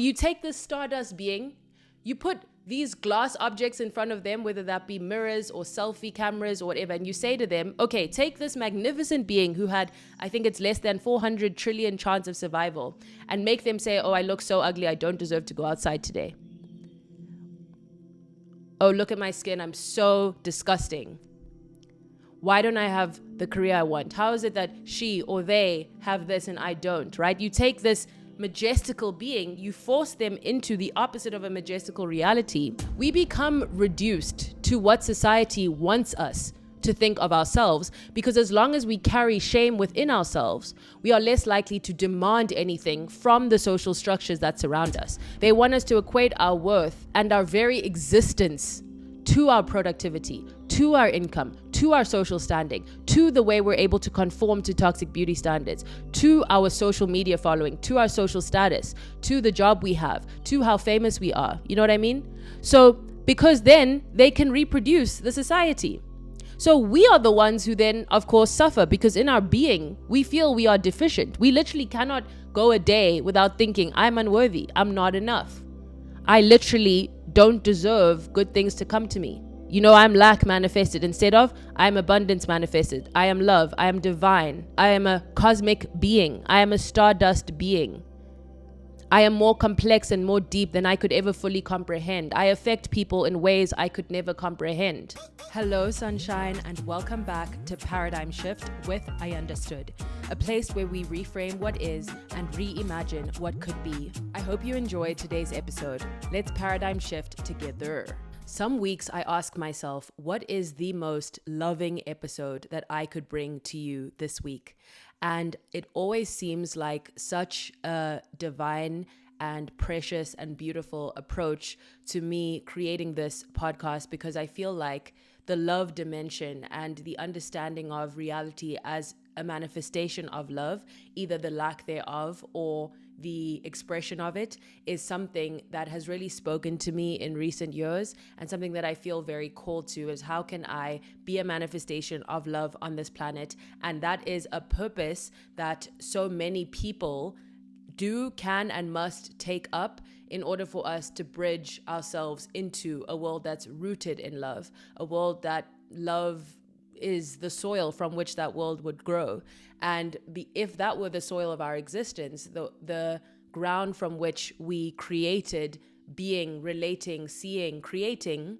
You take this stardust being, you put these glass objects in front of them, whether that be mirrors or selfie cameras or whatever, and you say to them, okay, take this magnificent being who had, I think it's less than 400 trillion chance of survival, and make them say, oh, I look so ugly, I don't deserve to go outside today. Oh, look at my skin, I'm so disgusting. Why don't I have the career I want? How is it that she or they have this and I don't, right? You take this majestical being, you force them into the opposite of a majestical reality. We become reduced to what society wants us to think of ourselves, because as long as we carry shame within ourselves, we are less likely to demand anything from the social structures that surround us. They want us to equate our worth and our very existence to our productivity, to our income, to our social standing, to the way we're able to conform to toxic beauty standards, to our social media following, to our social status, to the job we have, to how famous we are. You know what I mean? So, because then they can reproduce the society. So we are the ones who then, of course, suffer, because in our being, we feel we are deficient. We literally cannot go a day without thinking, I'm unworthy, I'm not enough. I literally don't deserve good things to come to me. You know, I'm lack manifested instead of I'm abundance manifested. I am love. I am divine. I am a cosmic being. I am a stardust being. I am more complex and more deep than I could ever fully comprehend. I affect people in ways I could never comprehend. Hello, sunshine, and welcome back to Paradigm Shift with Ayandastood, a place where we reframe what is and reimagine what could be. I hope you enjoyed today's episode. Let's paradigm shift together. Some weeks I ask myself, what is the most loving episode that I could bring to you this week? And it always seems like such a divine and precious and beautiful approach to me creating this podcast, because I feel like the love dimension and the understanding of reality as a manifestation of love, either the lack thereof or the expression of it, is something that has really spoken to me in recent years, and something that I feel very called to is how can I be a manifestation of love on this planet? And that is a purpose that so many people do, can, and must take up in order for us to bridge ourselves into a world that's rooted in love, a world that love is the soil from which that world would grow. And if that were the soil of our existence, the ground from which we created being, relating, seeing, creating,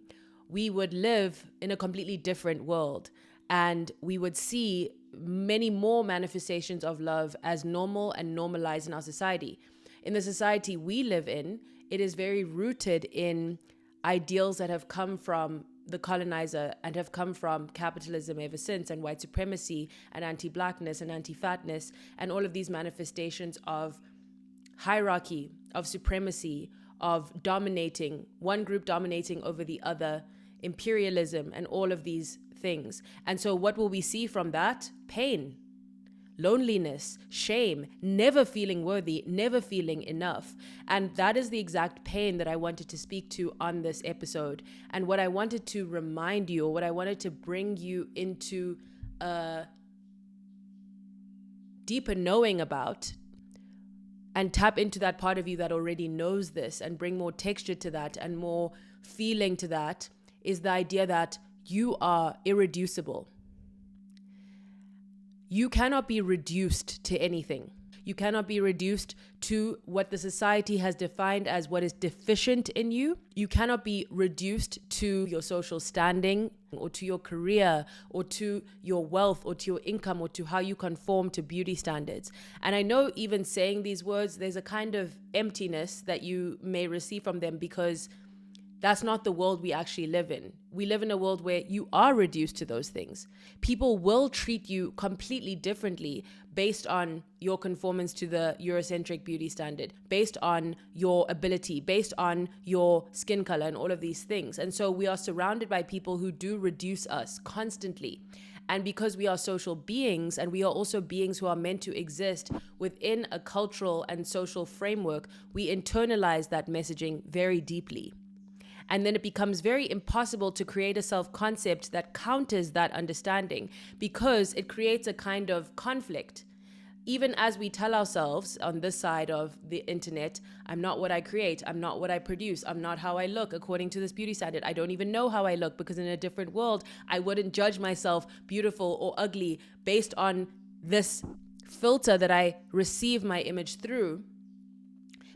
we would live in a completely different world. And we would see many more manifestations of love as normal and normalized in our society. In the society we live in, it is very rooted in ideals that have come from the colonizer and have come from capitalism ever since, and white supremacy and anti-blackness and anti-fatness and all of these manifestations of hierarchy, of supremacy, of dominating, one group dominating over the other, imperialism, and all of these things. And so what will we see from that? Pain, loneliness, shame, never feeling worthy, never feeling enough. And that is the exact pain that I wanted to speak to on this episode. And what I wanted to remind you, or what I wanted to bring you into a deeper knowing about, and tap into that part of you that already knows this, and bring more texture to that and more feeling to that, is the idea that you are irreducible. You cannot be reduced to anything. You cannot be reduced to what the society has defined as what is deficient in you. You cannot be reduced to your social standing, or to your career, or to your wealth, or to your income, or to how you conform to beauty standards. And I know even saying these words, there's a kind of emptiness that you may receive from them, because that's not the world we actually live in. We live in a world where you are reduced to those things. People will treat you completely differently based on your conformance to the Eurocentric beauty standard, based on your ability, based on your skin color, and all of these things. And so we are surrounded by people who do reduce us constantly. And because we are social beings, and we are also beings who are meant to exist within a cultural and social framework, we internalize that messaging very deeply. And then it becomes very impossible to create a self-concept that counters that understanding, because it creates a kind of conflict even as we tell ourselves on this side of the internet, I'm not what I create, I'm not what I produce, I'm not how I look according to this beauty standard. I don't even know how I look, because in a different world, I wouldn't judge myself beautiful or ugly based on this filter that I receive my image through,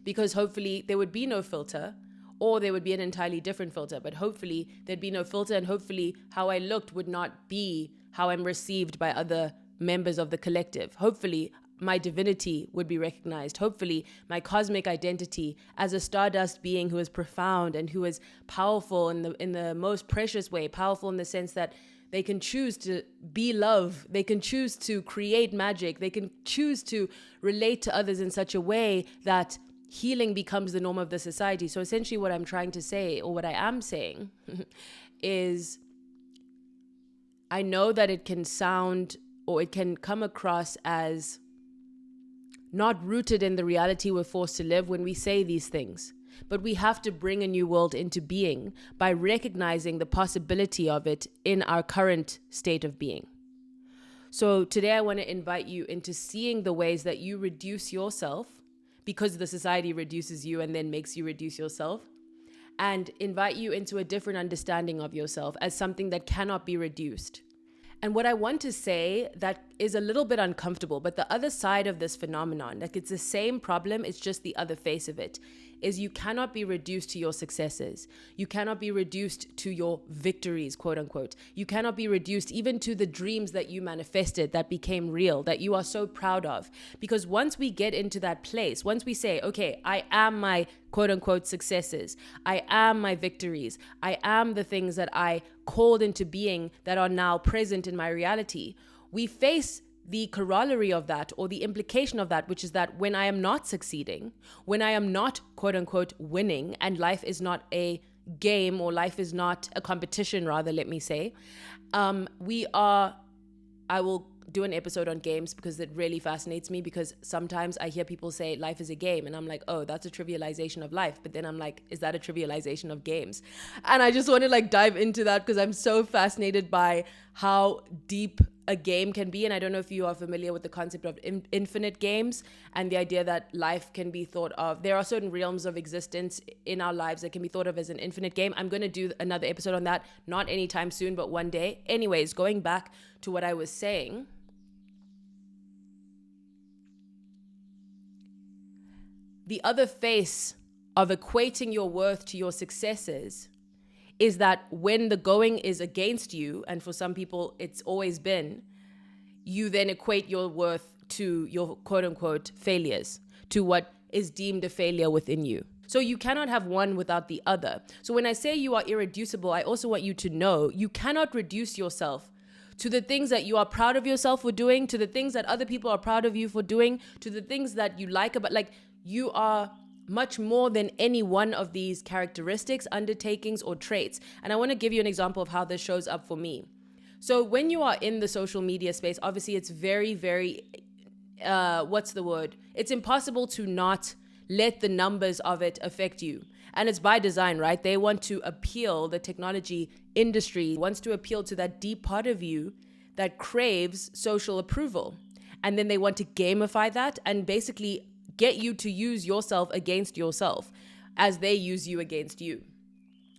because hopefully there would be no filter, or there would be an entirely different filter, but hopefully there'd be no filter, and hopefully how I looked would not be how I'm received by other members of the collective. Hopefully my divinity would be recognized. Hopefully my cosmic identity as a stardust being who is profound and who is powerful in the most precious way, powerful in the sense that they can choose to be love, they can choose to create magic, they can choose to relate to others in such a way that healing becomes the norm of the society. So essentially what I'm trying to say, or what I am saying, is I know that it can sound, or it can come across as not rooted in the reality we're forced to live when we say these things. But we have to bring a new world into being by recognizing the possibility of it in our current state of being. So today I want to invite you into seeing the ways that you reduce yourself, because the society reduces you and then makes you reduce yourself, and invite you into a different understanding of yourself as something that cannot be reduced. And what I want to say that is a little bit uncomfortable, but the other side of this phenomenon, like it's the same problem, it's just the other face of it, is you cannot be reduced to your successes. You cannot be reduced to your victories, quote unquote. You cannot be reduced even to the dreams that you manifested, that became real, that you are so proud of. Because once we get into that place, once we say, okay, I am my quote unquote successes, I am my victories, I am the things that I called into being that are now present in my reality, we face the corollary of that, or the implication of that, which is that when I am not succeeding, when I am not quote unquote winning, and life is not a game, or life is not a competition, rather, let me say, I will do an episode on games because it really fascinates me, because sometimes I hear people say life is a game and I'm like, oh, that's a trivialization of life. But then I'm like, is that a trivialization of games? And I just want to like dive into that because I'm so fascinated by how deep a game can be. And I don't know if you are familiar with the concept of infinite games and the idea that life can be thought of. There are certain realms of existence in our lives that can be thought of as an infinite game. I'm going to do another episode on that, not anytime soon, but one day. Anyways, going back to what I was saying, the other face of equating your worth to your successes is that when the going is against you, and for some people it's always been, you then equate your worth to your quote unquote failures, to what is deemed a failure within you. So you cannot have one without the other. So when I say you are irreducible, I also want you to know you cannot reduce yourself to the things that you are proud of yourself for doing, to the things that other people are proud of you for doing, to the things that you like about, like, you are much more than any one of these characteristics, undertakings, or traits. And I want to give you an example of how this shows up for me. So when you are in the social media space, obviously it's very, very, it's impossible to not let the numbers of it affect you. And it's by design, right? They want to appeal, the technology industry wants to appeal to that deep part of you that craves social approval. And then they want to gamify that and basically get you to use yourself against yourself as they use you against you.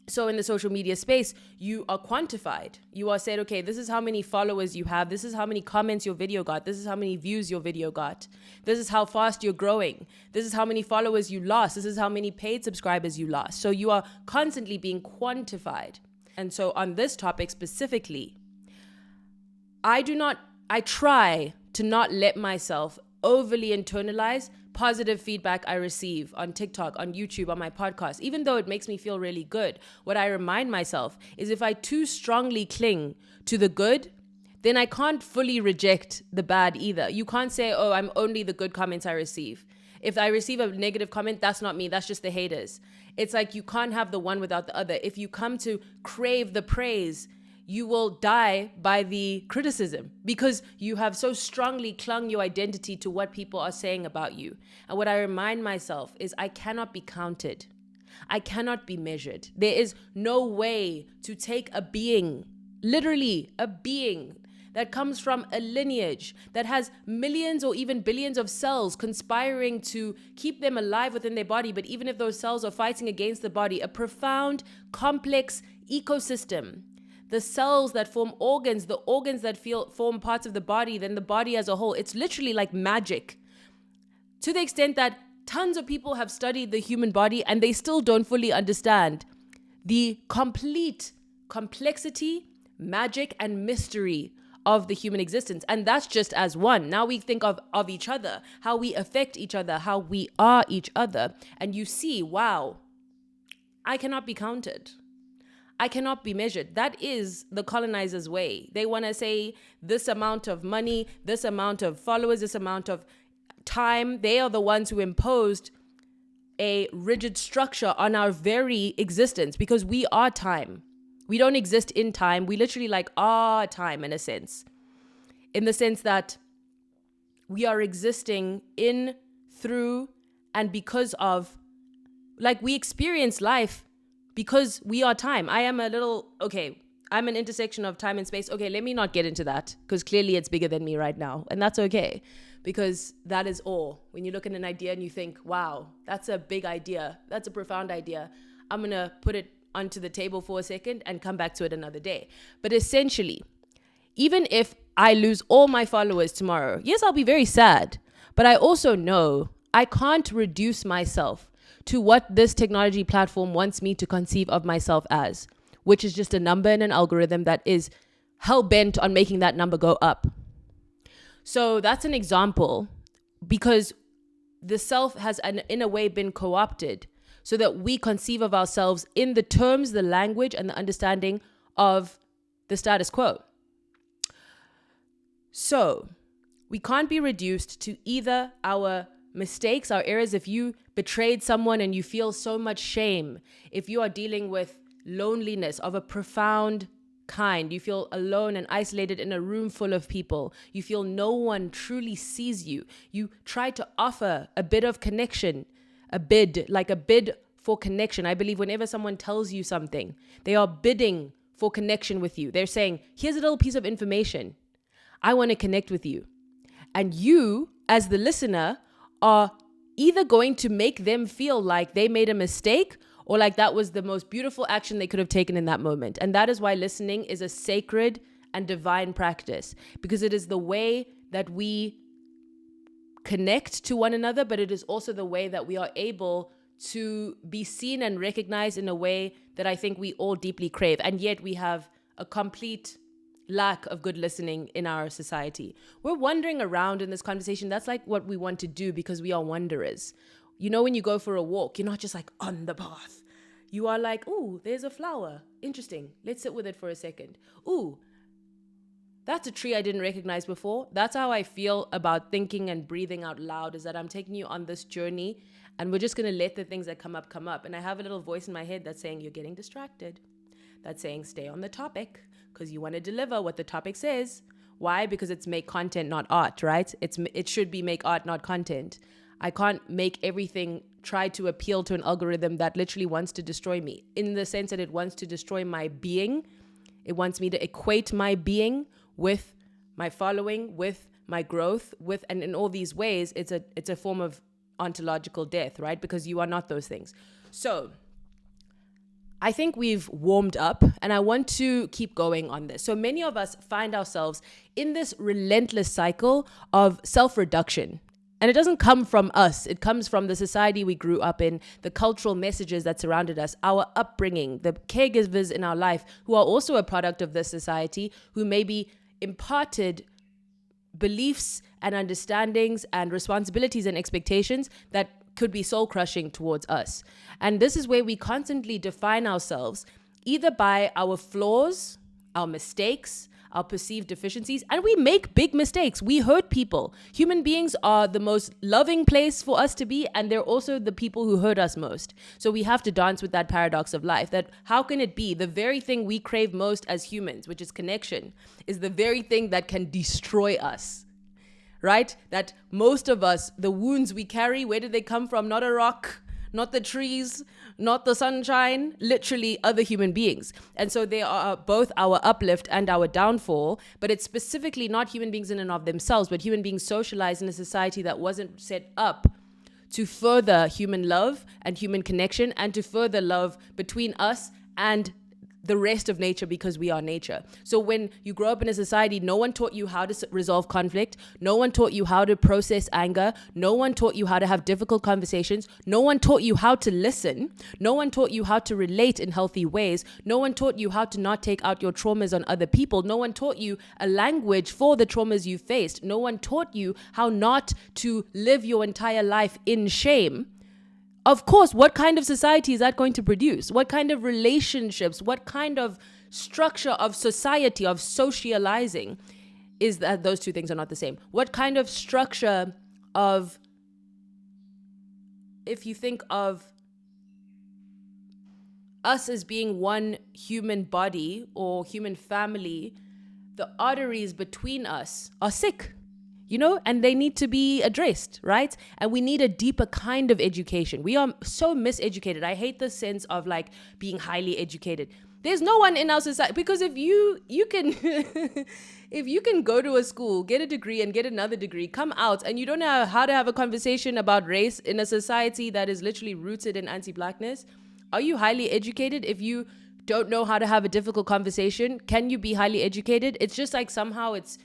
So in the social media space, you are quantified. You are said, okay, this is how many followers you have. This is how many comments your video got. This is how many views your video got. This is how fast you're growing. This is how many followers you lost. This is how many paid subscribers you lost. So you are constantly being quantified. And so on this topic specifically, I try to not let myself overly internalize positive feedback I receive on TikTok, on YouTube, on my podcast. Even though it makes me feel really good, what I remind myself is if I too strongly cling to the good, then I can't fully reject the bad either. You can't say, oh, I'm only the good comments I receive. If I receive a negative comment, that's not me, that's just the haters. It's like you can't have the one without the other. If you come to crave the praise, you will die by the criticism because you have so strongly clung your identity to what people are saying about you. And what I remind myself is I cannot be counted. I cannot be measured. There is no way to take a being, literally a being that comes from a lineage that has millions or even billions of cells conspiring to keep them alive within their body. But even if those cells are fighting against the body, a profound, complex ecosystem. The cells that form organs, the organs that form parts of the body, then the body as a whole. It's literally like magic. To the extent that tons of people have studied the human body and they still don't fully understand the complete complexity, magic, and mystery of the human existence. And that's just as one. Now we think of each other, how we affect each other, how we are each other. And you see, wow, I cannot be counted. I cannot be measured. That is the colonizer's way. They want to say this amount of money, this amount of followers, this amount of time. They are the ones who imposed a rigid structure on our very existence because we are time. We don't exist in time. We literally are time in a sense. In the sense that we are existing in, through, and because of, we experience life because we are time. I'm an intersection of time and space. Okay, let me not get into that because clearly it's bigger than me right now. And that's okay because that is all. When you look at an idea and you think, wow, that's a big idea. That's a profound idea. I'm going to put it onto the table for a second and come back to it another day. But essentially, even if I lose all my followers tomorrow, yes, I'll be very sad. But I also know I can't reduce myself to what this technology platform wants me to conceive of myself as, which is just a number in an algorithm that is hell-bent on making that number go up. So that's an example because the self has, in a way, been co-opted so that we conceive of ourselves in the terms, the language, and the understanding of the status quo. So we can't be reduced to either our mistakes, our errors. If you betrayed someone and you feel so much shame, if you are dealing with loneliness of a profound kind, you feel alone and isolated in a room full of people, you feel no one truly sees you, you try to offer a bit of connection, a bid for connection. I believe whenever someone tells you something, they are bidding for connection with you. They're saying, here's a little piece of information. I want to connect with you. And you, as the listener, are either going to make them feel like they made a mistake or like that was the most beautiful action they could have taken in that moment. And that is why listening is a sacred and divine practice, because it is the way that we connect to one another, but it is also the way that we are able to be seen and recognized in a way that I think we all deeply crave. And yet we have a complete lack of good listening in our society. We're wandering around in this conversation. That's what we want to do because we are wanderers. You know, when you go for a walk, you're not just on the path. You are ooh, there's a flower. Interesting. Let's sit with it for a second. Ooh, that's a tree I didn't recognize before. That's how I feel about thinking and breathing out loud, is that I'm taking you on this journey and we're just going to let the things that come up. And I have a little voice in my head that's saying, you're getting distracted. That's saying, stay on the topic because you want to deliver what the topic says. Why? Because it's make content, not art, right? It should be make art, not content. I can't make everything try to appeal to an algorithm that literally wants to destroy me, in the sense that it wants to destroy my being. It wants me to equate my being with my following, with my growth, and in all these ways, it's a form of ontological death, right? Because you are not those things. So I think we've warmed up and I want to keep going on this. So many of us find ourselves in this relentless cycle of self-reduction. And it doesn't come from us. It comes from the society we grew up in, the cultural messages that surrounded us, our upbringing, the caregivers in our life who are also a product of this society, who maybe imparted beliefs and understandings and responsibilities and expectations that could be soul crushing towards us. And this is where we constantly define ourselves either by our flaws, our mistakes, our perceived deficiencies, and we make big mistakes. We hurt people. Human beings are the most loving place for us to be, and they're also the people who hurt us most. So we have to dance with that paradox of life, that how can it be the very thing we crave most as humans, which is connection, is the very thing that can destroy us, right? That most of us, the wounds we carry, where did they come from? Not a rock, not the trees, not the sunshine, literally other human beings. And so they are both our uplift and our downfall, but it's specifically not human beings in and of themselves, but human beings socialized in a society that wasn't set up to further human love and human connection and to further love between us and the rest of nature, because we are nature. So when you grow up in a society, no one taught you how to resolve conflict. No one taught you how to process anger. No one taught you how to have difficult conversations. No one taught you how to listen. No one taught you how to relate in healthy ways. No one taught you how to not take out your traumas on other people. No one taught you a language for the traumas you faced. No one taught you how not to live your entire life in shame. Of course, what kind of society is that going to produce? What kind of relationships, what kind of structure of society, of socializing is that? Those two things are not the same. What kind of structure of, if you think of us as being one human body or human family, the arteries between us are sick. And they need to be addressed, right? And we need a deeper kind of education. We are so miseducated. I hate the sense of like being highly educated. There's no one in our society, because if you can, if you can go to a school, get a degree and get another degree, come out and you don't know how to have a conversation about race in a society that is literally rooted in anti-blackness, are you highly educated? If you don't know how to have a difficult conversation, can you be highly educated? It's just like somehow it's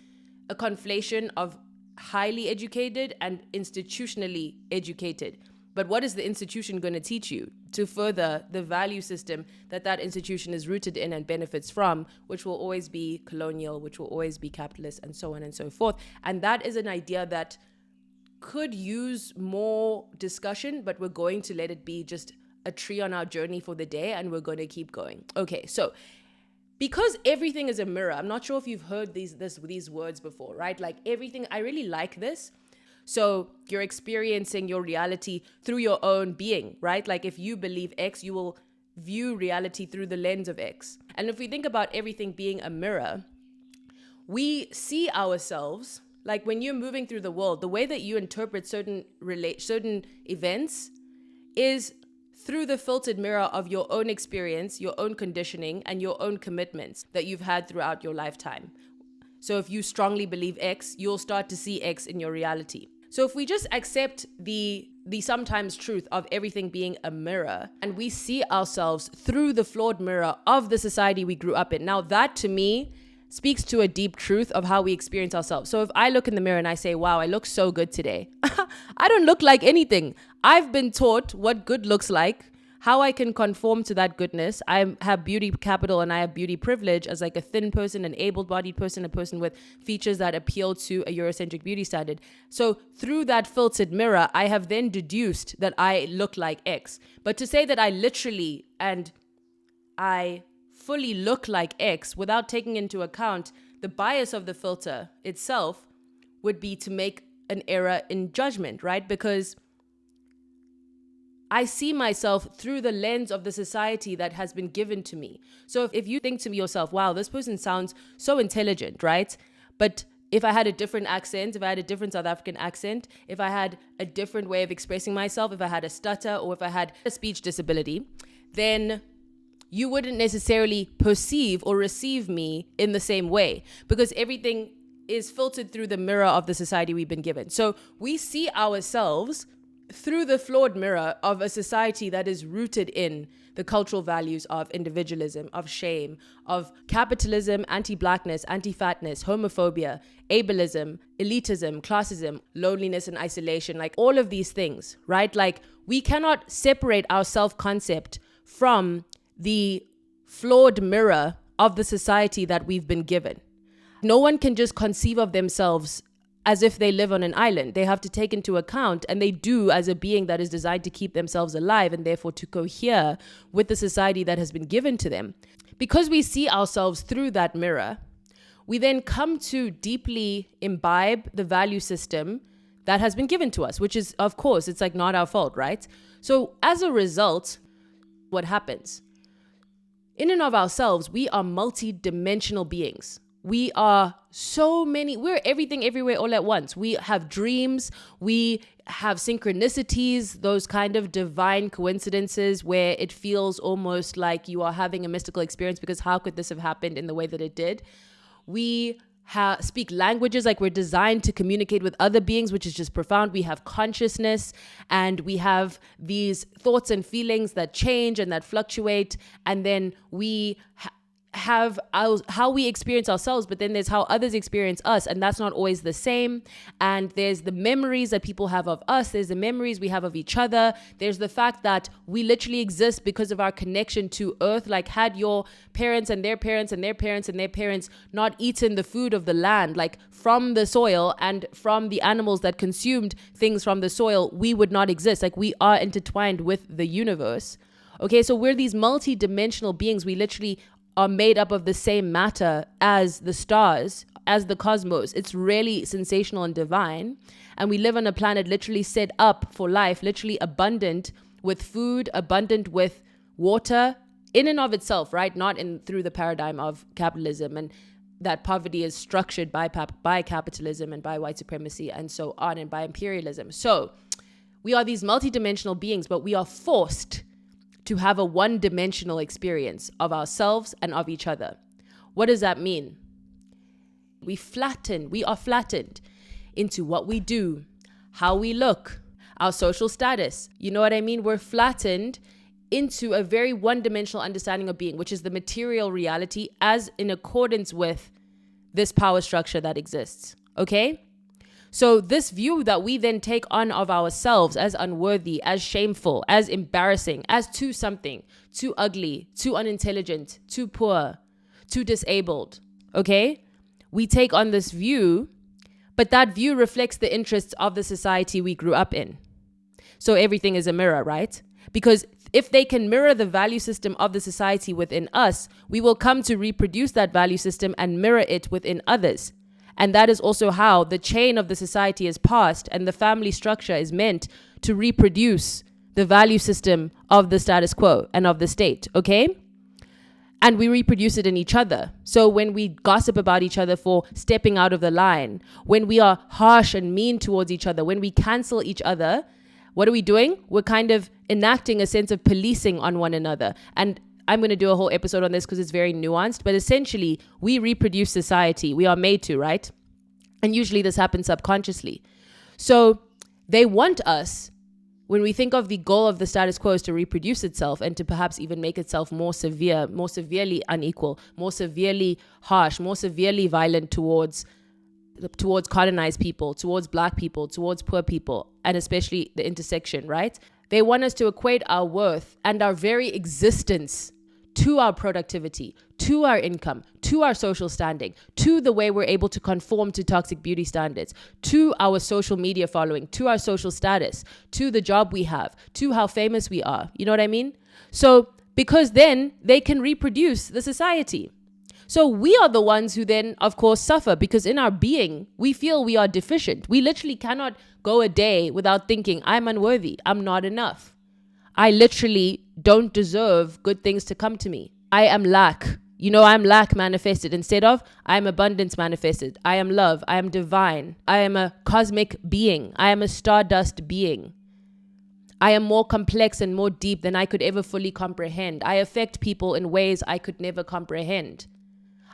a conflation of highly educated and institutionally educated. But what is the institution going to teach you to further the value system that institution is rooted in and benefits from, which will always be colonial, which will always be capitalist, and so on and so forth. And that is an idea that could use more discussion, but we're going to let it be just a tree on our journey for the day, and we're going to keep going. Okay, so because everything is a mirror, I'm not sure if you've heard these words before, right? Like everything, I really like this. So you're experiencing your reality through your own being, right? Like if you believe X, you will view reality through the lens of X. And if we think about everything being a mirror, we see ourselves, like when you're moving through the world, the way that you interpret certain events is through the filtered mirror of your own experience, your own conditioning, and your own commitments that you've had throughout your lifetime. So if you strongly believe X, you'll start to see X in your reality. So if we just accept the sometimes truth of everything being a mirror, and we see ourselves through the flawed mirror of the society we grew up in, now that to me speaks to a deep truth of how we experience ourselves. So if I look in the mirror and I say, wow, I look so good today, I don't look like anything. I've been taught what good looks like, how I can conform to that goodness. I have beauty capital and I have beauty privilege as like a thin person, an able-bodied person, a person with features that appeal to a Eurocentric beauty standard. So through that filtered mirror, I have then deduced that I look like X. But to say that I literally and I fully look like X without taking into account the bias of the filter itself would be to make an error in judgment, right? Because I see myself through the lens of the society that has been given to me. So if you think to yourself, wow, this person sounds so intelligent, right? But if I had a different accent, if I had a different South African accent, if I had a different way of expressing myself, if I had a stutter or if I had a speech disability, then you wouldn't necessarily perceive or receive me in the same way, because everything is filtered through the mirror of the society we've been given. So we see ourselves through the flawed mirror of a society that is rooted in the cultural values of individualism, of shame, of capitalism, anti-blackness, anti-fatness, homophobia, ableism, elitism, classism, loneliness and isolation, like all of these things, right? Like we cannot separate our self-concept from the flawed mirror of the society that we've been given. No one can just conceive of themselves as if they live on an island. They have to take into account, and they do as a being that is designed to keep themselves alive and therefore to cohere with the society that has been given to them. Because we see ourselves through that mirror, we then come to deeply imbibe the value system that has been given to us, which is, of course, it's like not our fault, right? So as a result, what happens? In and of ourselves, we are multidimensional beings. We are we're everything everywhere all at once. We have dreams. We have synchronicities, those kind of divine coincidences where it feels almost like you are having a mystical experience, because how could this have happened in the way that it did? We speak languages, like we're designed to communicate with other beings, which is just profound. We have consciousness, and we have these thoughts and feelings that change and that fluctuate, and then we have how we experience ourselves, but then there's how others experience us, and that's not always the same. And there's the memories that people have of us, there's the memories we have of each other, there's the fact that we literally exist because of our connection to earth. Like, had your parents and their parents and their parents and their parents not eaten the food of the land, like from the soil and from the animals that consumed things from the soil, we would not exist. Like, we are intertwined with the universe. Okay, so we're these multi-dimensional beings. We literally are made up of the same matter as the stars, as the cosmos. It's really sensational and divine. And we live on a planet literally set up for life, literally abundant with food, abundant with water in and of itself, right? Not through the paradigm of capitalism, and that poverty is structured by capitalism and by white supremacy and so on, and by imperialism. So we are these multidimensional beings, but we are forced to have a one-dimensional experience of ourselves and of each other. What does that mean? We are flattened into what we do, how we look, our social status. You know what I mean? We're flattened into a very one-dimensional understanding of being, which is the material reality as in accordance with this power structure that exists. Okay? So this view that we then take on of ourselves as unworthy, as shameful, as embarrassing, as too something, too ugly, too unintelligent, too poor, too disabled, okay? We take on this view, but that view reflects the interests of the society we grew up in. So everything is a mirror, right? Because if they can mirror the value system of the society within us, we will come to reproduce that value system and mirror it within others. And that is also how the chain of the society is passed, and the family structure is meant to reproduce the value system of the status quo and of the state, okay? And we reproduce it in each other. So when we gossip about each other for stepping out of the line, when we are harsh and mean towards each other, when we cancel each other, what are we doing? We're kind of enacting a sense of policing on one another. And I'm going to do a whole episode on this because it's very nuanced, but essentially we reproduce society. We are made to, right? And usually this happens subconsciously. So they want us, when we think of the goal of the status quo is to reproduce itself and to perhaps even make itself more severe, more severely unequal, more severely harsh, more severely violent towards colonized people, towards black people, towards poor people, and especially the intersection, right? They want us to equate our worth and our very existence to our productivity, to our income, to our social standing, to the way we're able to conform to toxic beauty standards, to our social media following, to our social status, to the job we have, to how famous we are. You know what I mean? So because then they can reproduce the society. So we are the ones who then, of course, suffer, because in our being, we feel we are deficient. We literally cannot go a day without thinking, I'm unworthy, I'm not enough. I literally don't deserve good things to come to me. I am lack. You know, I'm lack manifested instead of I'm abundance manifested. I am love. I am divine. I am a cosmic being. I am a stardust being. I am more complex and more deep than I could ever fully comprehend. I affect people in ways I could never comprehend.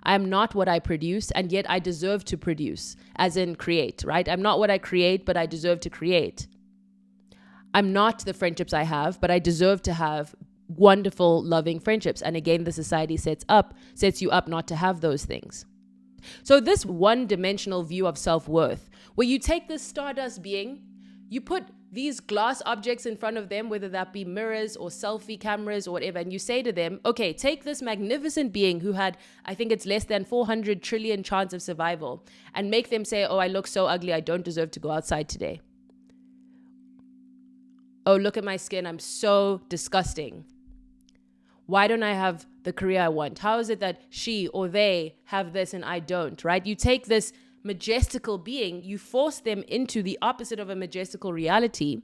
I am not what I produce, and yet I deserve to produce, as in create, right? I'm not what I create, but I deserve to create. I'm not the friendships I have, but I deserve to have wonderful, loving friendships. And again, the society sets you up not to have those things. So this one-dimensional view of self-worth, where you take this stardust being, you put these glass objects in front of them, whether that be mirrors or selfie cameras or whatever, and you say to them, okay, take this magnificent being who had, I think it's less than 400 trillion chance of survival, and make them say, oh, I look so ugly, I don't deserve to go outside today. Oh, look at my skin, I'm so disgusting. Why don't I have the career I want? How is it that she or they have this and I don't, right? You take this majestical being, you force them into the opposite of a majestical reality,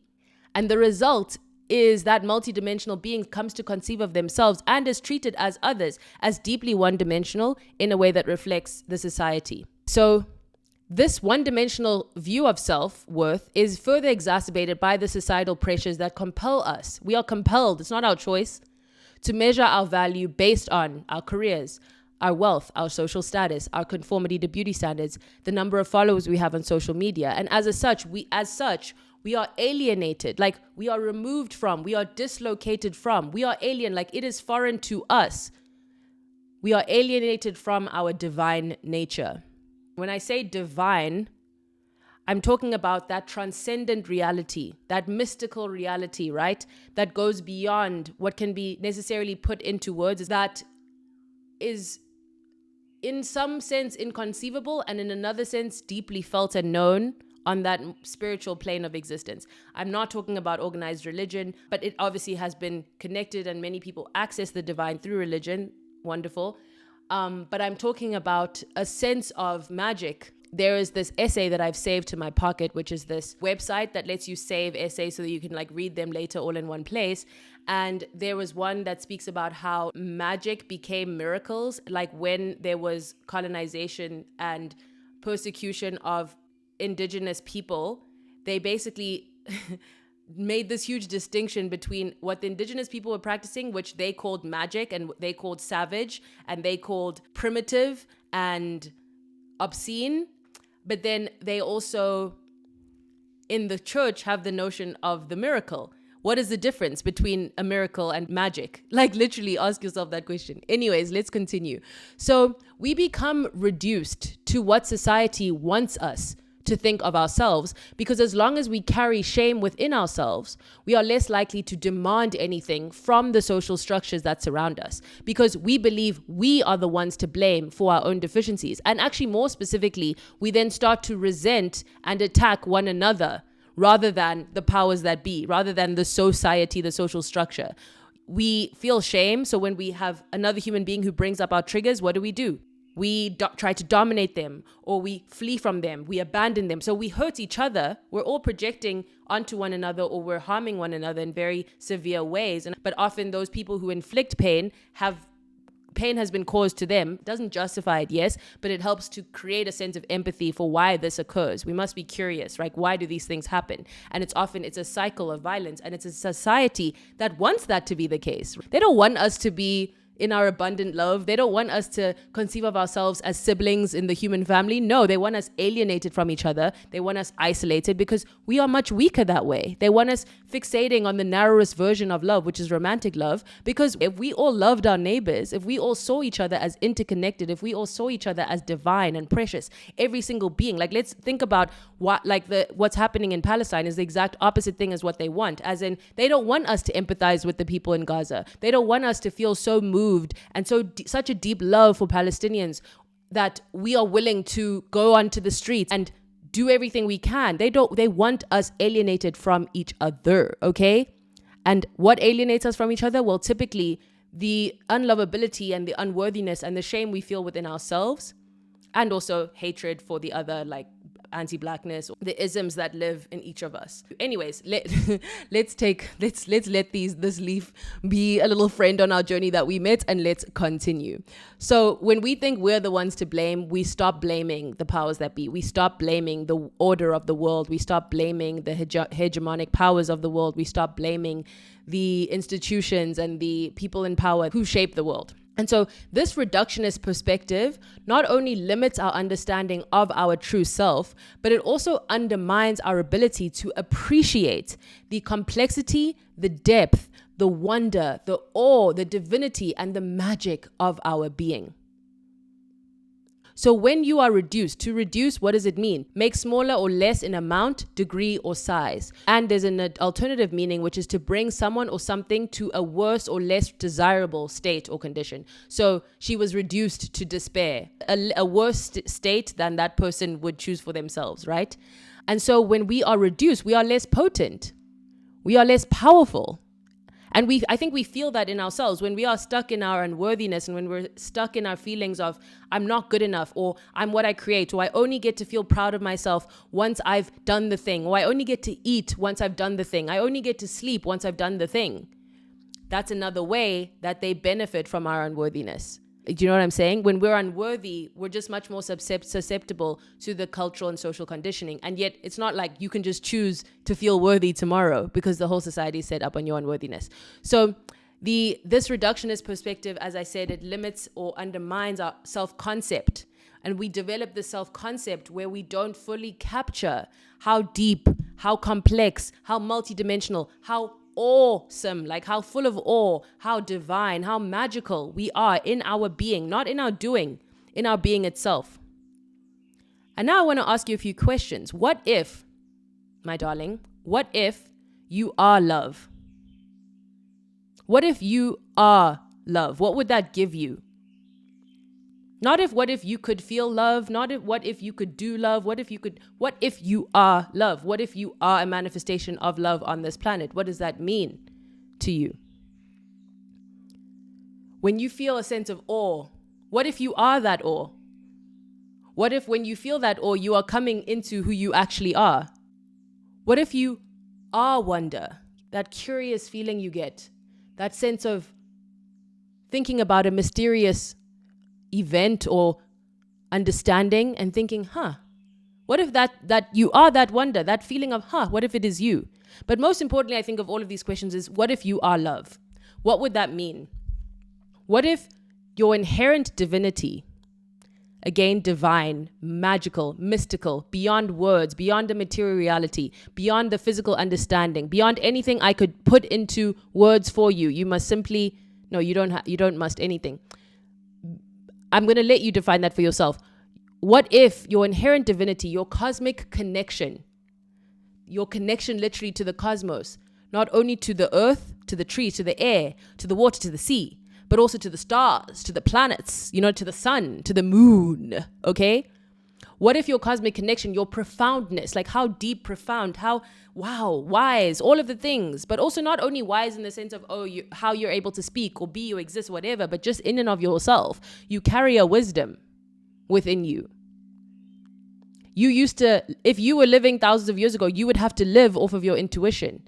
and the result is that multidimensional being comes to conceive of themselves and is treated as others, as deeply one-dimensional in a way that reflects the society. So This one-dimensional view of self-worth is further exacerbated by the societal pressures that compel us. We are compelled, it's not our choice, to measure our value based on our careers, our wealth, our social status, our conformity to beauty standards, the number of followers we have on social media. And as such, we are alienated, like we are removed from, we are dislocated from, we are alien, like it is foreign to us. We are alienated from our divine nature. When I say divine, I'm talking about that transcendent reality, that mystical reality, right? That goes beyond what can be necessarily put into words, that is in some sense inconceivable and in another sense deeply felt and known on that spiritual plane of existence. I'm not talking about organized religion, but it obviously has been connected and many people access the divine through religion. Wonderful. But I'm talking about a sense of magic. There is this essay that I've saved to my pocket, which is this website that lets you save essays so that you can like read them later all in one place. And there was one that speaks about how magic became miracles, like when there was colonization and persecution of indigenous people. They basically made this huge distinction between what the indigenous people were practicing, which they called magic and they called savage and they called primitive and obscene. But then they also, in the church, have the notion of the miracle. What is the difference between a miracle and magic? Like literally ask yourself that question. Anyways, let's continue. So we become reduced to what society wants us to think of ourselves, because as long as we carry shame within ourselves, we are less likely to demand anything from the social structures that surround us, because we believe we are the ones to blame for our own deficiencies. And actually, more specifically, we then start to resent and attack one another rather than the powers that be, rather than the society, the social structure. We feel shame. So when we have another human being who brings up our triggers, what do? We try to dominate them, or we flee from them, we abandon them. So we hurt each other. We're all projecting onto one another, or we're harming one another in very severe ways. But often those people who inflict pain has been caused to them. It doesn't justify it, yes, but it helps to create a sense of empathy for why this occurs. We must be curious, right? Why do these things happen? And it's a cycle of violence, and it's a society that wants that to be the case. They don't want us to be in our abundant love. They don't want us to conceive of ourselves as siblings in the human family. No, they want us alienated from each other. They want us isolated because we are much weaker that way. They want us fixating on the narrowest version of love, which is romantic love, because if we all loved our neighbors, if we all saw each other as interconnected, if we all saw each other as divine and precious, every single being, like let's think about what's happening in Palestine is the exact opposite thing as what they want, as in they don't want us to empathize with the people in Gaza. They don't want us to feel so moved and such a deep love for Palestinians that we are willing to go onto the streets and do everything we can. They want us alienated from each other, okay? And what alienates us from each other? Well, typically the unlovability and the unworthiness and the shame we feel within ourselves, and also hatred for the other, like anti-blackness, the isms that live in each of us. Anyways, let's let this leaf be a little friend on our journey that we met, and let's continue. So when we think we're the ones to blame, we stop blaming the powers that be. We stop blaming the order of the world. We stop blaming the hegemonic powers of the world. We stop blaming the institutions and the people in power who shape the world. And so this reductionist perspective not only limits our understanding of our true self, but it also undermines our ability to appreciate the complexity, the depth, the wonder, the awe, the divinity, and the magic of our being. So when you are reduced, to reduce, what does it mean? Make smaller or less in amount, degree, or size. And there's an alternative meaning, which is to bring someone or something to a worse or less desirable state or condition. So she was reduced to despair, a worse state than that person would choose for themselves, right? And so when we are reduced, we are less potent. We are less powerful. And I think we feel that in ourselves when we are stuck in our unworthiness, and when we're stuck in our feelings of I'm not good enough, or I'm what I create, or I only get to feel proud of myself once I've done the thing, or I only get to eat once I've done the thing, I only get to sleep once I've done the thing. That's another way that they benefit from our unworthiness. Do you know what I'm saying? When we're unworthy, we're just much more susceptible to the cultural and social conditioning. And yet it's not like you can just choose to feel worthy tomorrow because the whole society is set up on your unworthiness. So this reductionist perspective, as I said, it limits or undermines our self-concept. And we develop this self-concept where we don't fully capture how deep, how complex, how multidimensional, how awesome, like how full of awe, how divine, how magical we are in our being, not in our doing, in our being itself. And now I want to ask you a few questions. What if, my darling, what if you are love? What if you are love? What would that give you? Not if, what if you could feel love? Not if, what if you could do love? What if you are love? What if you are a manifestation of love on this planet? What does that mean to you? When you feel a sense of awe, what if you are that awe? What if when you feel that awe, you are coming into who you actually are? What if you are wonder? That curious feeling you get, that sense of thinking about a mysterious event or understanding and thinking, what if that you are that wonder, that feeling of, what if it is you? But most importantly, I think of all of these questions is, what if you are love? What would that mean? What if your inherent divinity, again, divine, magical, mystical, beyond words, beyond the material reality, beyond the physical understanding, beyond anything I could put into words for you, you must simply, no, you don't must anything. I'm going to let you define that for yourself. What if your inherent divinity, your cosmic connection, your connection literally to the cosmos, not only to the earth, to the trees, to the air, to the water, to the sea, but also to the stars, to the planets, to the sun, to the moon, okay? What if your cosmic connection, your profoundness, like how deep, profound, how, wow, wise, all of the things, but also not only wise in the sense of, how you're able to speak or be or exist, whatever, but just in and of yourself, you carry a wisdom within you. You used to, if you were living thousands of years ago, you would have to live off of your intuition.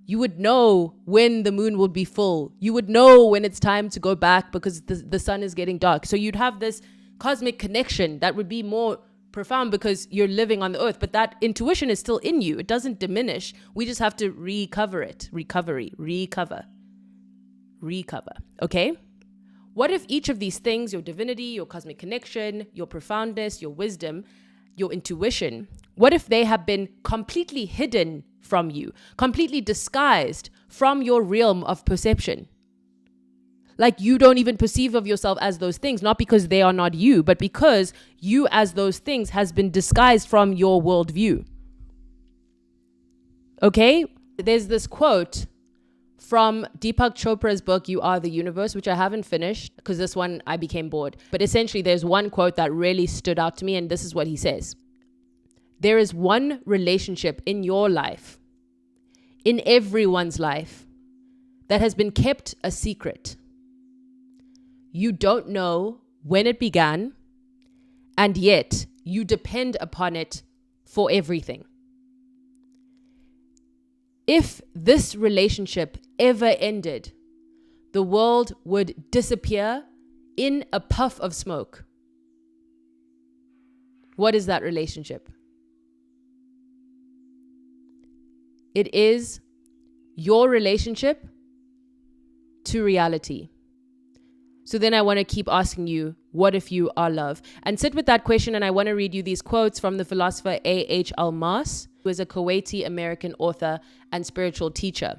You would know when the moon would be full. You would know when it's time to go back because the sun is getting dark. So you'd have this cosmic connection that would be more profound because you're living on the earth, but that intuition is still in you. It doesn't diminish. We just have to recover it. Recover. Okay? What if each of these things, your divinity, your cosmic connection, your profoundness, your wisdom, your intuition, what if they have been completely hidden from you, completely disguised from your realm of perception? Like you don't even perceive of yourself as those things, not because they are not you, but because you as those things has been disguised from your worldview. Okay? There's this quote from Deepak Chopra's book, You Are the Universe, which I haven't finished because this one I became bored. But essentially there's one quote that really stood out to me, and this is what he says. There is one relationship in your life, in everyone's life, that has been kept a secret. You don't know when it began, and yet you depend upon it for everything. If this relationship ever ended, the world would disappear in a puff of smoke. What is that relationship? It is your relationship to reality. So then I want to keep asking you, what if you are love? And sit with that question, and I want to read you these quotes from the philosopher A.H. Almas, who is a Kuwaiti American author and spiritual teacher.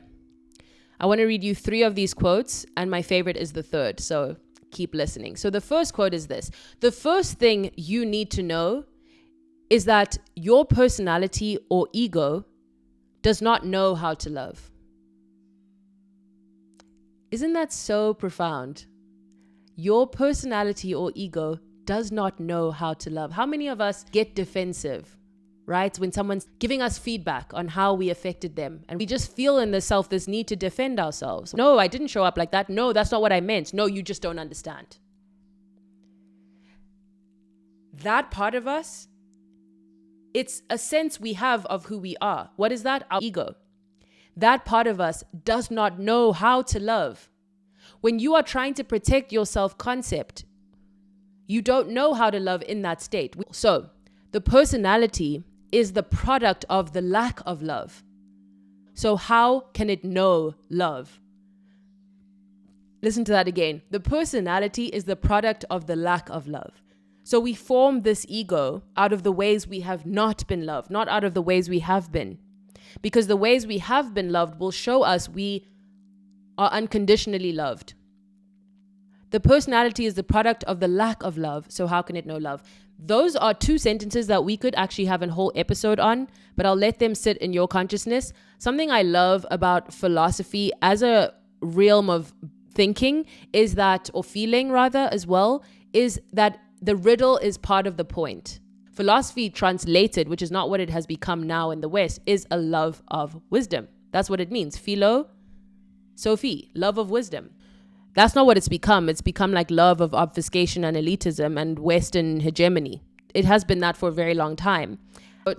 I want to read you 3 of these quotes, and my favorite is the third, so keep listening. So the first quote is this: the first thing you need to know is that your personality or ego does not know how to love. Isn't that so profound? Your personality or ego does not know how to love. How many of us get defensive, right? When someone's giving us feedback on how we affected them, and we just feel in the self this need to defend ourselves. No, I didn't show up like that. No, that's not what I meant. No, you just don't understand. That part of us, it's a sense we have of who we are. What is that? Our ego. That part of us does not know how to love. When you are trying to protect your self-concept, you don't know how to love in that state. So the personality is the product of the lack of love. So how can it know love? Listen to that again. The personality is the product of the lack of love. So we form this ego out of the ways we have not been loved, not out of the ways we have been. Because the ways we have been loved will show us we are unconditionally loved. The personality is the product of the lack of love. So how can it know love? Those are two sentences that we could actually have a whole episode on, but I'll let them sit in your consciousness. Something I love about philosophy as a realm of thinking is that, or feeling rather as well, is that the riddle is part of the point. Philosophy translated, which is not what it has become now in the West, is a love of wisdom. That's what it means. Philo, Sophie, love of wisdom. That's not what it's become. It's become like love of obfuscation and elitism and Western hegemony. It has been that for a very long time.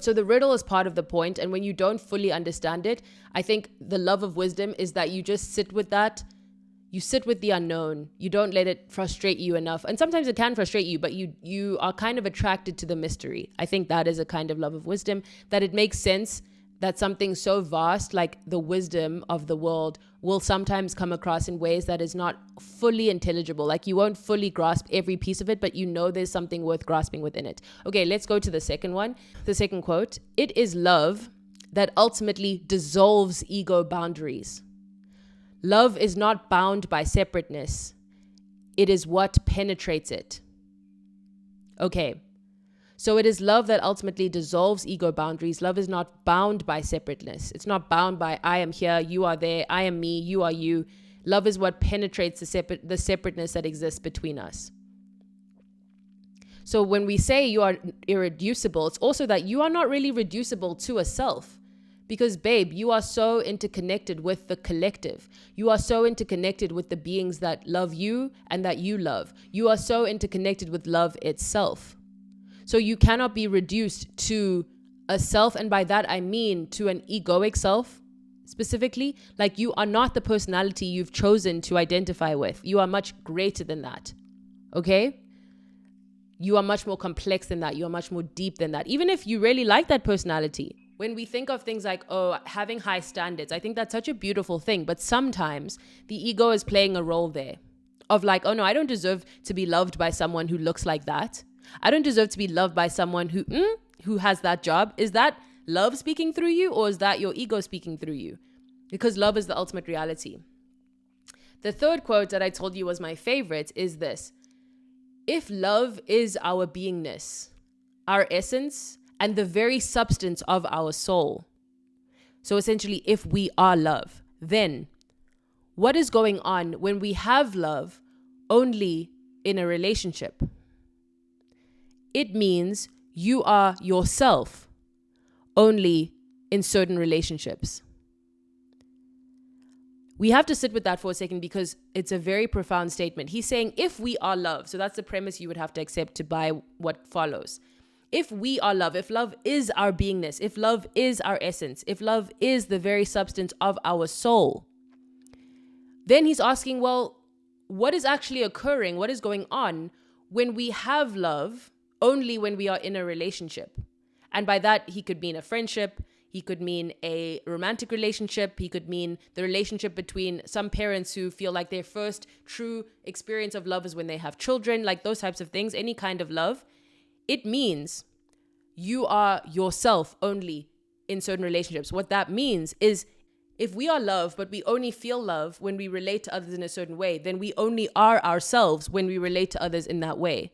So the riddle is part of the point. And when you don't fully understand it, I think the love of wisdom is that you just sit with that. You sit with the unknown. You don't let it frustrate you enough. And sometimes it can frustrate you, but you are kind of attracted to the mystery. I think that is a kind of love of wisdom, that it makes sense that something so vast like the wisdom of the world will sometimes come across in ways that is not fully intelligible. Like you won't fully grasp every piece of it, but you know there's something worth grasping within it. Okay, let's go to the second one. The second quote: "It is love that ultimately dissolves ego boundaries. Love is not bound by separateness. It is what penetrates it." Okay. So it is love that ultimately dissolves ego boundaries. Love is not bound by separateness. It's not bound by I am here, you are there, I am me, you are you. Love is what penetrates the separateness that exists between us. So when we say you are irreducible, it's also that you are not really reducible to a self. Because, babe, you are so interconnected with the collective. You are so interconnected with the beings that love you and that you love. You are so interconnected with love itself. So you cannot be reduced to a self, and by that I mean to an egoic self specifically. Like you are not the personality you've chosen to identify with. You are much greater than that, okay? You are much more complex than that. You are much more deep than that. Even if you really like that personality. When we think of things like, oh, having high standards, I think that's such a beautiful thing. But sometimes the ego is playing a role there of like, oh no, I don't deserve to be loved by someone who looks like that. I don't deserve to be loved by someone who has that job. Is that love speaking through you, or is that your ego speaking through you? Because love is the ultimate reality. The third quote that I told you was my favorite is this: "If love is our beingness, our essence, and the very substance of our soul," so essentially if we are love, then what is going on when we have love only in a relationship? It means you are yourself only in certain relationships. We have to sit with that for a second because it's a very profound statement. He's saying if we are love, so that's the premise you would have to accept to buy what follows. If we are love, if love is our beingness, if love is our essence, if love is the very substance of our soul, then he's asking, well, what is actually occurring? What is going on when we have love only when we are in a relationship? And by that, he could mean a friendship. He could mean a romantic relationship. He could mean the relationship between some parents who feel like their first true experience of love is when they have children, like those types of things, any kind of love. It means you are yourself only in certain relationships. What that means is if we are love, but we only feel love when we relate to others in a certain way, then we only are ourselves when we relate to others in that way.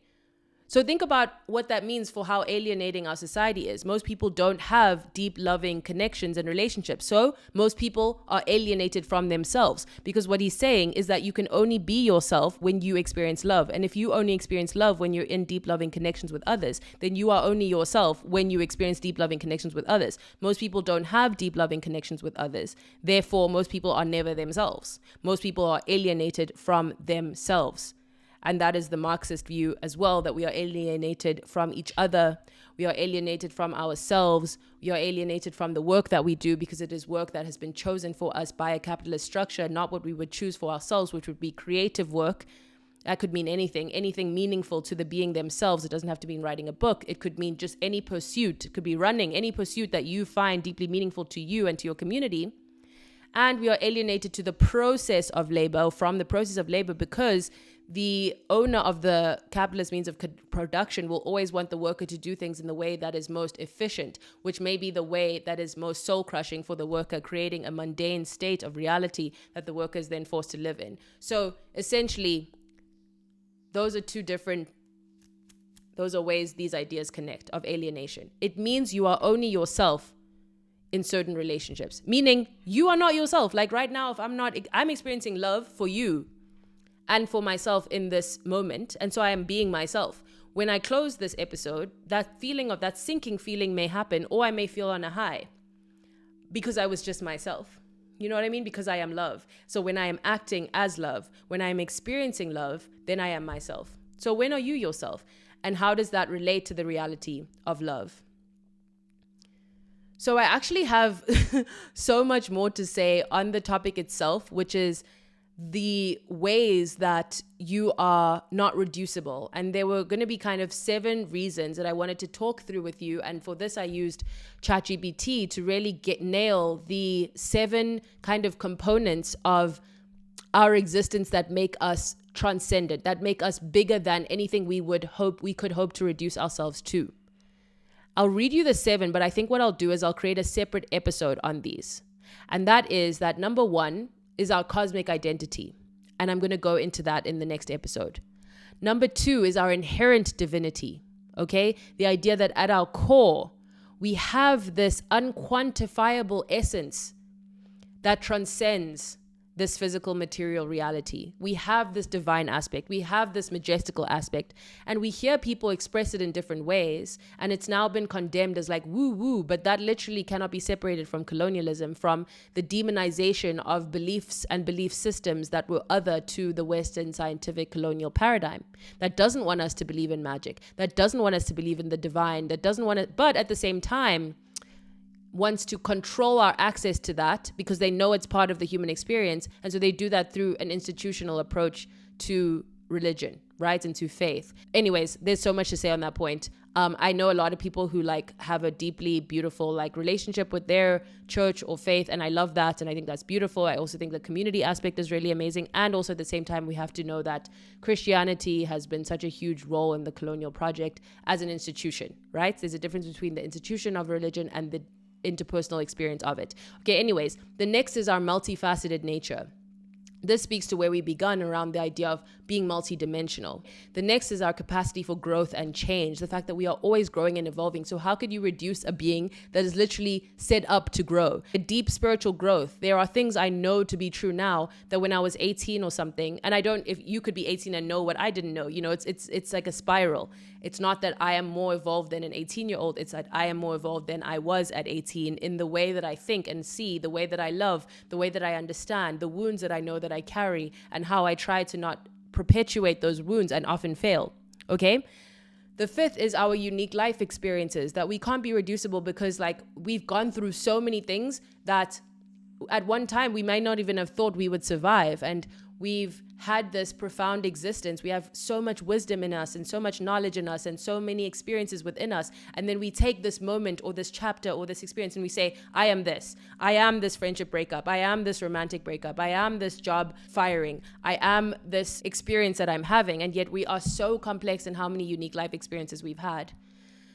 So think about what that means for how alienating our society is. Most people don't have deep, loving connections and relationships. So most people are alienated from themselves, because what he's saying is that you can only be yourself when you experience love. And if you only experience love when you're in deep, loving connections with others, then you are only yourself when you experience deep, loving connections with others. Most people don't have deep, loving connections with others. Therefore, most people are never themselves. Most people are alienated from themselves. And that is the Marxist view as well, that we are alienated from each other. We are alienated from ourselves. We are alienated from the work that we do because it is work that has been chosen for us by a capitalist structure, not what we would choose for ourselves, which would be creative work. That could mean anything meaningful to the being themselves. It doesn't have to mean writing a book. It could mean just any pursuit. It could be running, any pursuit that you find deeply meaningful to you and to your community. And we are alienated to the process of labor, from the process of labor, because the owner of the capitalist means of production will always want the worker to do things in the way that is most efficient, which may be the way that is most soul-crushing for the worker, creating a mundane state of reality that the worker is then forced to live in. So essentially, those are ways these ideas connect, of alienation. It means you are only yourself in certain relationships, meaning you are not yourself. Like right now, if I'm experiencing love for you and for myself in this moment, and so I am being myself. When I close this episode, that feeling of that sinking feeling may happen, or I may feel on a high because I was just myself. You know what I mean? Because I am love. So when I am acting as love, when I am experiencing love, then I am myself. So when are you yourself? And how does that relate to the reality of love? So I actually have so much more to say on the topic itself, which is the ways that you are not reducible. And there were going to be kind of 7 reasons that I wanted to talk through with you. And for this, I used ChatGPT to really nail the 7 kind of components of our existence that make us transcendent, that make us bigger than anything we could hope to reduce ourselves to. I'll read you the 7, but I think what I'll do is I'll create a separate episode on these. And that is that number 1 is our cosmic identity. And I'm going to go into that in the next episode. Number 2 is our inherent divinity. Okay? The idea that at our core, we have this unquantifiable essence that transcends this physical material reality. We have this divine aspect. We have this majestical aspect. And we hear people express it in different ways. And it's now been condemned as like woo woo, but that literally cannot be separated from colonialism, from the demonization of beliefs and belief systems that were other to the Western scientific colonial paradigm. That doesn't want us to believe in magic. That doesn't want us to believe in the divine. That doesn't want to, but at the same time, wants to control our access to that because they know it's part of the human experience. And so they do that through an institutional approach to religion, right? And to faith. Anyways, there's so much to say on that point. I know a lot of people who have a deeply beautiful relationship with their church or faith. And I love that. And I think that's beautiful. I also think the community aspect is really amazing. And also at the same time, we have to know that Christianity has been such a huge role in the colonial project as an institution, right? There's a difference between the institution of religion and the interpersonal experience of it. Okay, anyways, the next is our multifaceted nature. This speaks to where we begun around the idea of being multidimensional. The next is our capacity for growth and change, the fact that we are always growing and evolving. So how could you reduce a being that is literally set up to grow? A deep spiritual growth. There are things I know to be true now that when I was 18 or something, and if you could be 18 and know what I didn't know, it's like a spiral. It's not that I am more evolved than an 18-year-old. It's that I am more evolved than I was at 18 in the way that I think and see, the way that I love, the way that I understand, the wounds that I know that I carry, and how I try to not perpetuate those wounds and often fail. Okay? The 5th is our unique life experiences, that we can't be reducible because we've gone through so many things that at one time we might not even have thought we would survive. And we've had this profound existence. We have so much wisdom in us and so much knowledge in us and so many experiences within us. And then we take this moment or this chapter or this experience and we say, I am this. I am this friendship breakup. I am this romantic breakup. I am this job firing. I am this experience that I'm having. And yet we are so complex in how many unique life experiences we've had.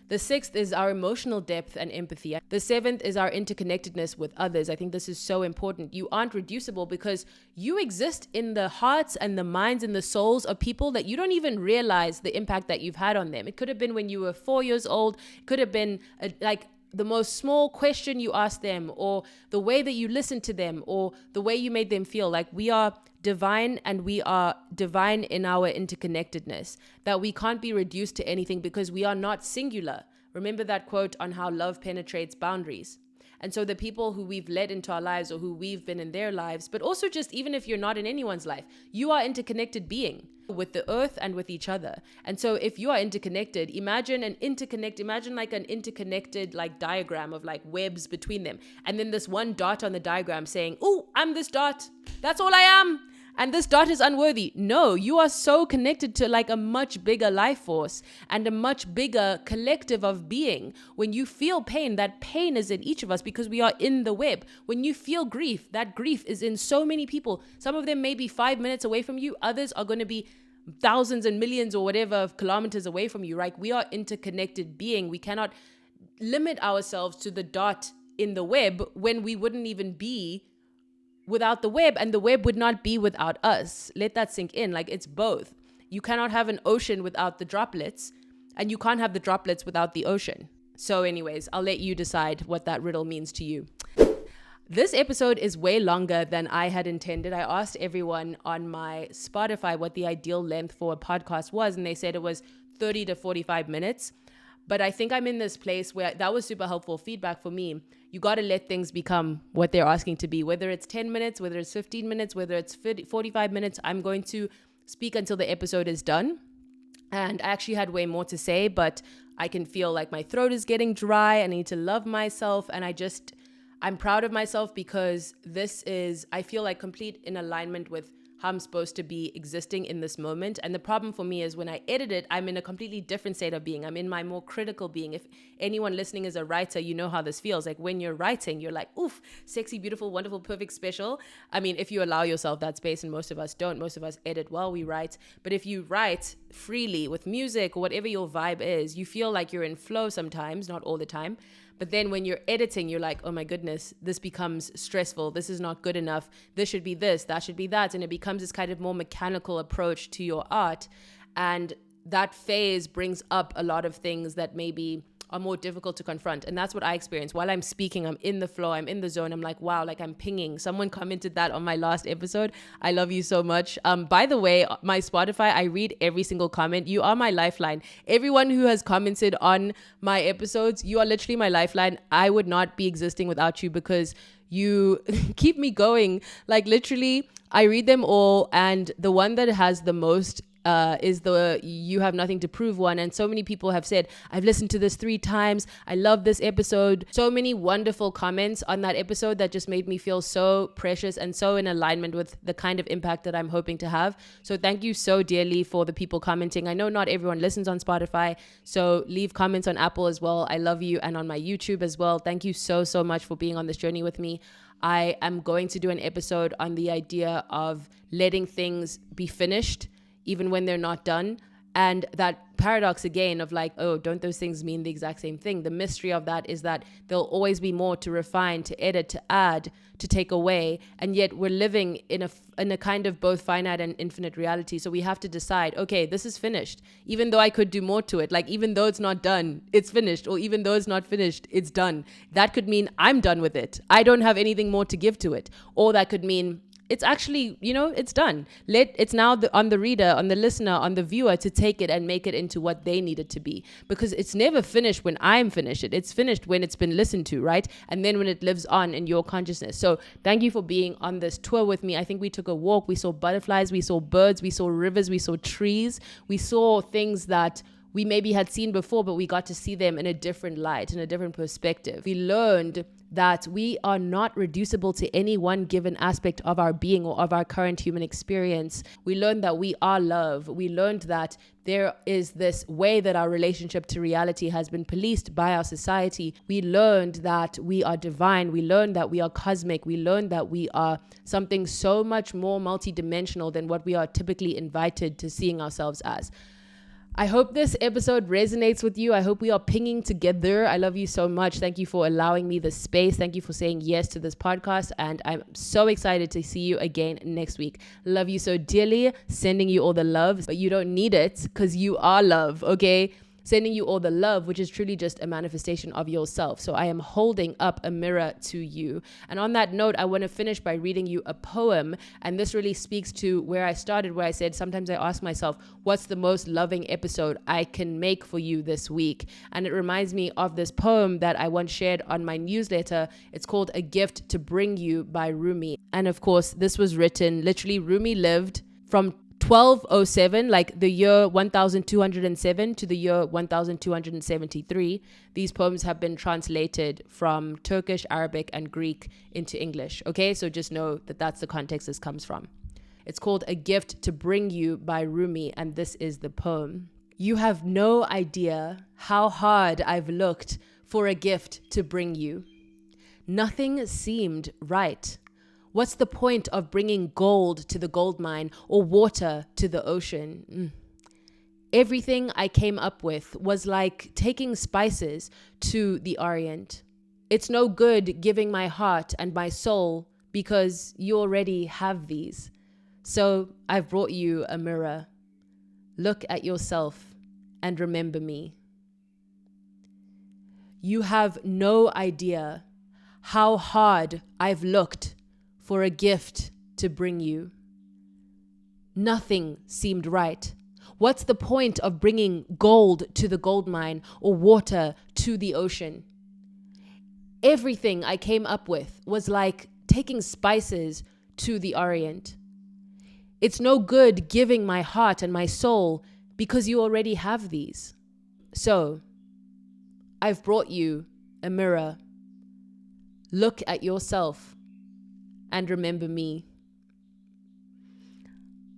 The 6th is our emotional depth and empathy. The 7th is our interconnectedness with others. I think this is so important. You aren't reducible because you exist in the hearts and the minds and the souls of people that you don't even realize the impact that you've had on them. It could have been when you were 4 years old. It could have been the most small question you asked them, or the way that you listened to them, or the way you made them feel. We are divine, and we are divine in our interconnectedness, that we can't be reduced to anything because we are not singular. Remember that quote on how love penetrates boundaries. And so the people who we've led into our lives or who we've been in their lives, but also just even if you're not in anyone's life, you are interconnected being with the earth and with each other. And so if you are interconnected, imagine like an interconnected like diagram of like webs between them. And then this one dot on the diagram saying, oh, I'm this dot. That's all I am. And this dot is unworthy. No, you are so connected to like a much bigger life force and a much bigger collective of being. When you feel pain, that pain is in each of us because we are in the web. When you feel grief, that grief is in so many people. Some of them may be 5 minutes away from you. Others are going to be thousands and millions or whatever of kilometers away from you, right? We are interconnected being. We cannot limit ourselves to the dot in the web when we wouldn't even be without the web, and the web would not be without us. Let that sink in. Like, it's both. You cannot have an ocean without the droplets, and you can't have the droplets without the ocean. So anyways, I'll let you decide what that riddle means to you. This episode is way longer than I had intended. I asked everyone on my Spotify what the ideal length for a podcast was, and they said it was 30 to 45 minutes. But I think I'm in this place where that was super helpful feedback for me. You got to let things become what they're asking to be, whether it's 10 minutes, whether it's 15 minutes, whether it's 45 minutes. I'm going to speak until the episode is done. And I actually had way more to say, but I can feel like my throat is getting dry. I need to love myself. And I'm proud of myself because I feel like complete in alignment with how I'm supposed to be existing in this moment. And the problem for me is when I edit it, I'm in a completely different state of being. I'm in my more critical being. If anyone listening is a writer, you know how this feels. Like when you're writing, you're like, oof, sexy, beautiful, wonderful, perfect, special. I mean, if you allow yourself that space, and most of us don't, most of us edit while we write. But if you write freely with music or whatever your vibe is, you feel like you're in flow sometimes, not all the time. But then when you're editing, you're like, oh my goodness, this becomes stressful. This is not good enough. This should be this, that should be that. And it becomes this kind of more mechanical approach to your art. And that phase brings up a lot of things that maybe are more difficult to confront. And that's what I experience. While I'm speaking, I'm in the flow, I'm in the zone. I'm like, wow, like I'm pinging. Someone commented that on my last episode. I love you so much. By the way, my Spotify, I read every single comment. You are my lifeline. Everyone who has commented on my episodes, you are literally my lifeline. I would not be existing without you because you keep me going. Like literally, I read them all. And the one that has the most is the you have nothing to prove one. And so many people have said, I've listened to this 3 times. I love this episode. So many wonderful comments on that episode that just made me feel so precious and so in alignment with the kind of impact that I'm hoping to have. So thank you so dearly for the people commenting. I know not everyone listens on Spotify, so leave comments on Apple as well. I love you. And on my YouTube as well. Thank you so, so much for being on this journey with me. I am going to do an episode on the idea of letting things be finished even when they're not done. And that paradox again of like, oh, don't those things mean the exact same thing? The mystery of that is that there'll always be more to refine, to edit, to add, to take away. And yet we're living in a kind of both finite and infinite reality. So we have to decide, okay, this is finished. Even though I could do more to it, like even though it's not done, it's finished. Or even though it's not finished, it's done. That could mean I'm done with it. I don't have anything more to give to it. Or that could mean it's actually, it's done. It's now on the reader, on the listener, on the viewer to take it and make it into what they need it to be. Because it's never finished when I'm finished. It's finished when it's been listened to, right? And then when it lives on in your consciousness. So thank you for being on this tour with me. I think we took a walk. We saw butterflies. We saw birds. We saw rivers. We saw trees. We saw things that we maybe had seen before, but we got to see them in a different light, in a different perspective. We learned that we are not reducible to any one given aspect of our being or of our current human experience. We learned that we are love. We learned that there is this way that our relationship to reality has been policed by our society. We learned that we are divine. We learned that we are cosmic. We learned that we are something so much more multidimensional than what we are typically invited to seeing ourselves as. I hope this episode resonates with you. I hope we are pinging together. I love you so much. Thank you for allowing me the space. Thank you for saying yes to this podcast. And I'm so excited to see you again next week. Love you so dearly. Sending you all the love. But you don't need it because you are love, okay? sending you all the love, which is truly just a manifestation of yourself. So I am holding up a mirror to you. And on that note, I want to finish by reading you a poem. And this really speaks to where I started, where I said, sometimes I ask myself, what's the most loving episode I can make for you this week? And it reminds me of this poem that I once shared on my newsletter. It's called A Gift to Bring You by Rumi. And of course, this was written, literally Rumi lived from 1207, like the year 1207 to the year 1273. These poems have been translated from Turkish, Arabic, and Greek into English. Okay, so just know that that's the context this comes from. It's called A Gift to Bring You by Rumi, and this is the poem. You have no idea how hard I've looked for a gift to bring you. Nothing seemed right. What's the point of bringing gold to the gold mine or water to the ocean? Everything I came up with was like taking spices to the Orient. It's no good giving my heart and my soul because you already have these. So I've brought you a mirror. Look at yourself and remember me. You have no idea how hard I've looked for a gift to bring you. Nothing seemed right. What's the point of bringing gold to the gold mine or water to the ocean? Everything I came up with was like taking spices to the Orient. It's no good giving my heart and my soul because you already have these. So, I've brought you a mirror. Look at yourself and remember me.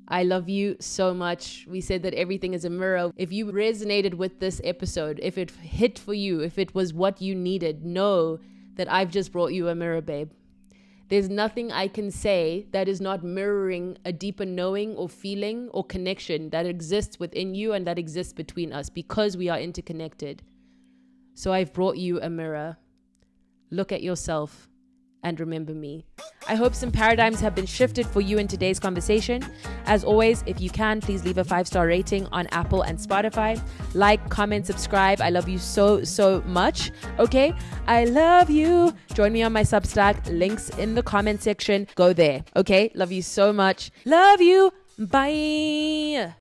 I love you so much. We said that everything is a mirror. If you resonated with this episode, if it hit for you, if it was what you needed, know that I've just brought you a mirror, babe. There's nothing I can say that is not mirroring a deeper knowing or feeling or connection that exists within you and that exists between us because we are interconnected. So I've brought you a mirror. Look at yourself and remember me. I hope some paradigms have been shifted for you in today's conversation. As always, if you can, please leave a 5-star rating on Apple and Spotify. Like, comment, subscribe. I love you so, so much. Okay? I love you. Join me on my Substack. Links in the comment section. Go there. Okay? Love you so much. Love you. Bye.